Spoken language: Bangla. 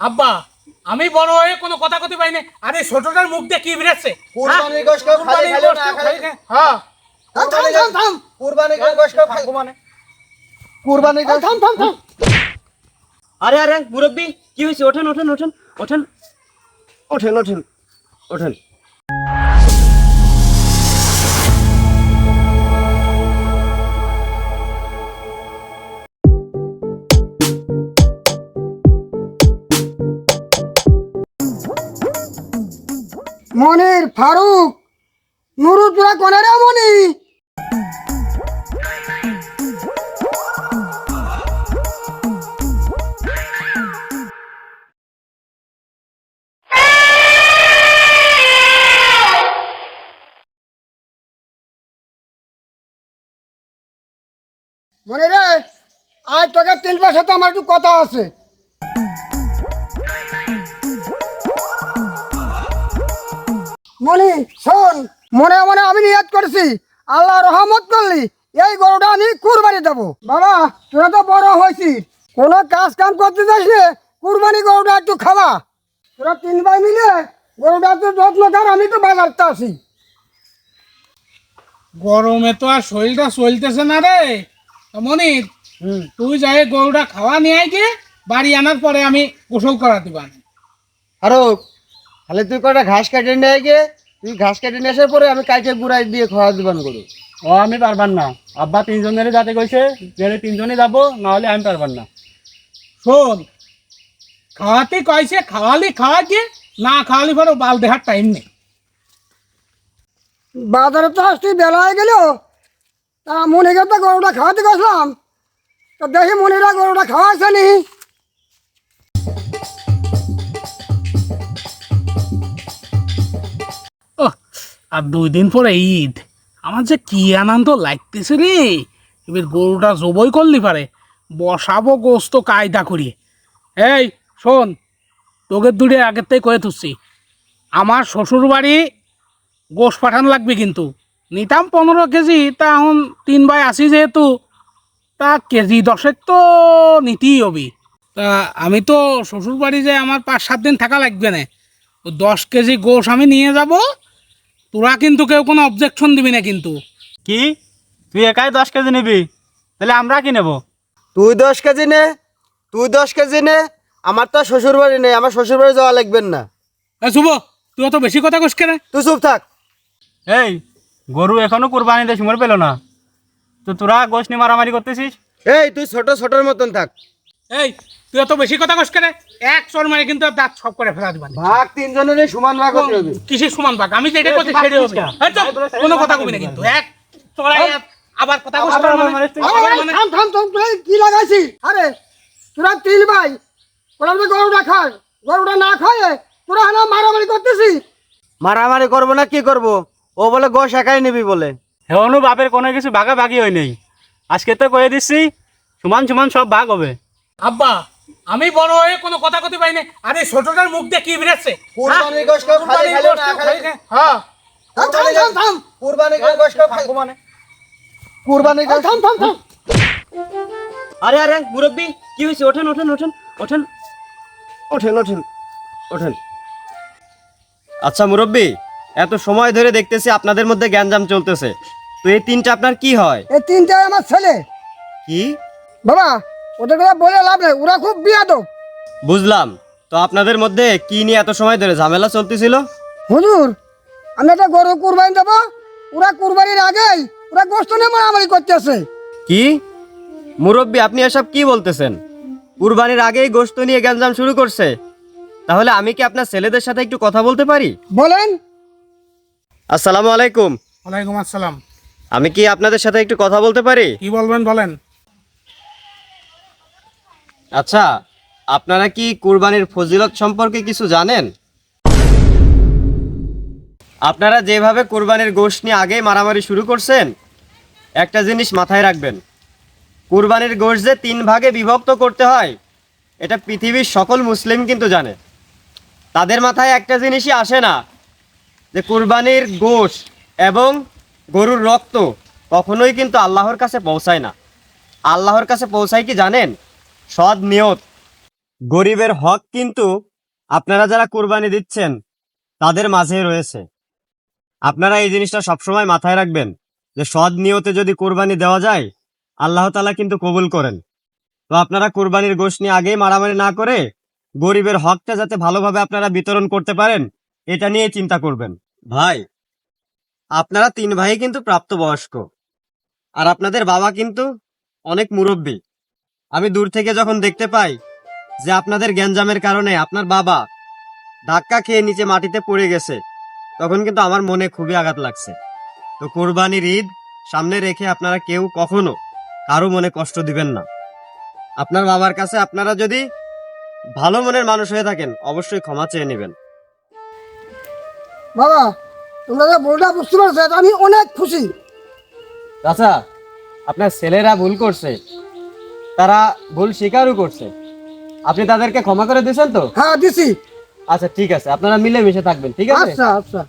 আব্বা আমি বড় হয়ে কোনো কথা কইতে পারি না। আরে ছোটটার মুখ দিয়ে কি বেরাচ্ছে? কুরবানির গোশত কেউ খালি খাইলো না খালি। হ্যাঁ থাম কুরবানির গোশত কেউ খাইবো মানে কুরবানির গোশত থাম। আরে আরে মুরব্বি কি হয়েছে? ওঠেন ওঠেন ওঠেন ওঠেন ওঠেন ওঠেন ওঠেন। মনির ফারুক নুরুপুরা কোনে রে মনি? মনি রে, আজ তোকে 3 সাথে আমার একটু কথা আছে। মনি শোন, মনে মনে আমি নিয়ত করছি, আল্লাহ রহমত করলি এই গরুটা আমি কুরবানি দেবো। বাবা তোরা তো বড় হয়েছিস, কোনো কাজ কাম করতে যাস না, কুরবানি গরুটা একটু খাওয়া। তোরা 3 ভাই মিলে গরুটা তো যত্ন কর, আমি তো বাজারতে আসি। গরমে তো আর শরীরটা চলতেছে না রে মনির। তুই যাই গরুটা খাওয়া নিয়ে আয় গিয়ে, বাড়ি আনার পরে আমি গোসল করা দিবা। ফারুক তাহলে তুই কটা ঘাস কেটে নিয়ে গিয়ে, তুই ঘাস কেটে নিয়ে আসার পরে আমি কাইটে গুড়াই দিয়ে খাওয়া দিবান করু। ও আমি পারবার না, আব্বা 3 জনের যাতে কইছে, গেলে 3 জনই যাবো, না হলে আমি পারবার না। শোন, খাওয়াতে কইছে খাওয়ালি খাওয়া গিয়ে, না খাওয়ালি পরে বাল দেখার টাইম নেই। বাজারে তো আসতে বেলা হয়ে গেল, তা মনিকে তো গরুটা খাওয়াতে গেছিলাম, তো দেখি মনিরা গরুটা খাওয়াছে নি। আর 2 দিন পরে ঈদ, আমার যে কি আনন্দ লাগতেছে রে। এবার গরুটা জবই করলি পারে, বসাবো গোস্ত কায়দা করিয়ে। এই শোন, তোকে দূরে আগের থেকে কয়ে তুলছি, আমার শ্বশুর বাড়ি গোশ পাঠান লাগবে কিন্তু। নিতাম 15 কেজি, তা এখন 3 ভাই আসি যেহেতু, তা কেজি 10 তো নিতেই হবি। তা আমি তো শ্বশুর বাড়ি যে আমার 5-7 দিন থাকা লাগবে না, 10 কেজি গোশ আমি নিয়ে যাব। তোরা কিন্তু কেউ কোনো অবজেকশন দিবি না কিন্তু। কি তুই একাই 10 কেজি নিবি? তাহলে আমরা কি নেব? তুই 10 কেজি নে, তুই 10 কেজি নে, আমার তো শ্বশুর বাড়ি নেই, আমার শ্বশুর বাড়ি যাওয়া লাগবেন না। শুভ, তুই অত বেশি কথা কইস কেন? তুই চুপ থাক। এই গরু এখনো কুরবানি দিয়ে সময় পেল না, তো তোরা গোশ নিয়ে মারামারি করতেছিস? এই তুই ছোট ছোটর মতন থাক। এই তুই অত বেশি কথা কইস কেন? এক চর মারে কিন্তু দাঁত সব করে ফেলা দিবানি। ভাগ 3 জনের সমান ভাগ হতে হবে। কিসের সমান ভাগ? আমি যেটা করতে সেটাই হবে। এই চল, কোনো কথা কবি না কিন্তু। এক চড়াই আবার কথা কইস কেন? থাম থাম থাম, তুই কি লাগাইছি? আরে তোরা 3 ভাই, ওরা তো গরুটা খায়, গরুটা না খায় তোরা হানা মারামারি করতেছি। মারামারি করবো না কি করব? ও বলে গোশ একাই নিবি বলে। হেওনো বাপের কোনো কিছু ভাগাভাগি হয় নেই, আজকে তো কয়ে দিচ্ছি সমান সমান সব ভাগ হবে। আব্বা আমি বড় হয়ে কোনো কথা কইতে পারি না। আরে ছোটটার মুখ দিয়ে কি বেরাচ্ছে? কুরবানির গোশ কেউ খালি খাইলো না খালি। হ্যাঁ থাম থাম থাম থাম, কুরবানির গোশ কেউ খাইবো মানে কুরবানির গোশ থাম থাম থাম। আরে আরে মুরব্বি কি হয়েছে? ওঠেন ওঠেন ওঠেন ওঠেন ওঠেন ওঠেন ওঠেন। আচ্ছা মুরব্বি, এত সময় ধরে দেখতেছি আপনাদের মধ্যে গ্যাঞ্জাম চলতেছে, তো এই 3টা আপনার কি হয়? এই 3টাই আমার ছেলে। কি? বাবা ওদের কথা বলে লাভ নেই, ওরা খুব বিয়াদব। বুঝলাম, তো আপনাদের মধ্যে কি নিয়ে এত সময় ধরে ঝামেলা চলতেছিল? হুজুর আমি একটা গরু কুরবানি দেবো, ওরা কুরবানির আগেই ওরা গোস্ত নিয়ে মারামারি করতেছে। কি মুরব্বি, আপনি এসব কি বলতেছেন? কুরবানির আগেই গোশত নিয়ে গ্যাঞ্জাম শুরু করছে? তাহলে আমি কি আপনার ছেলেদের সাথে একটু কথা বলতে পারি? বলেন। আসসালামু আলাইকুম। ওয়ালাইকুম আসসালাম। আমি কি আপনাদের সাথে একটু কথা বলতে পারি? কি বলবেন বলেন। আচ্ছা, আপনারা কি কুরবানির ফজিলত সম্পর্কে কিছু জানেন? আপনারা যেভাবে কুরবানির গোশত নিয়ে আগেই মারামারি শুরু করছেন, একটা জিনিস মাথায় রাখবেন, কুরবানির গোশত যে 3 ভাগে বিভক্ত করতে হয় এটা পৃথিবীর সকল মুসলিম কিন্তু জানে। তাদের মাথায় একটা জিনিসই আসে না, যে কুরবানির গোশত এবং গরুর রক্ত কখনোই কিন্তু আল্লাহর কাছে পৌঁছায় না। আল্লাহর কাছে পৌঁছায় কি জানেন? সৎ নিয়ত। গরিবের হক কিন্তু আপনারা যারা কুরবানি দিচ্ছেন তাদের মাঝে রয়েছে। আপনারা এই জিনিসটা সবসময় মাথায় রাখবেন যে সৎ নিয়তে যদি কুরবানি দেওয়া যায় আল্লাহ তাআলা কিন্তু কবুল করেন। তো আপনারা কুরবানির গোশত নিয়ে আগেই মারামারি না করে গরিবের হকটা যাতে ভালোভাবে আপনারা বিতরণ করতে পারেন এটা নিয়ে চিন্তা করবেন। ভাই, আপনারা 3 ভাই কিন্তু প্রাপ্তবয়স্ক, আর আপনাদের বাবা কিন্তু অনেক মুরব্বী। আমি দূর থেকে যখন দেখতে পাই যে আপনাদের গ্যাঞ্জামের কারণে আপনার বাবা ধাক্কা খেয়ে নিচে মাটিতে পড়ে গেছে, তখন কিন্তু আমার মনে খুবই আঘাত লাগছে। তো কোরবানির ঈদ সামনে রেখে আপনারা কেউ কখনো কারো মনে কষ্ট দিবেন না। আপনার বাবার কাছে আপনারা যদি ভালো মনের মানুষ হয়ে থাকেন অবশ্যই ক্ষমা চেয়ে নেবেন। বাবা, তোমরা যে বড়টা বুঝতে পারছো এটা আমি অনেক খুশি। আচ্ছা, আপনার ছেলেরা ভুল করছে, তারা ভুল স্বীকারও করছে, আপনি তাদেরকে ক্ষমা করে দিয়েছেন তো? হ্যাঁ দিছি। আচ্ছা ঠিক আছে, আপনারা মিলেমিশে থাকবেন, ঠিক আছে? আচ্ছা আচ্ছা।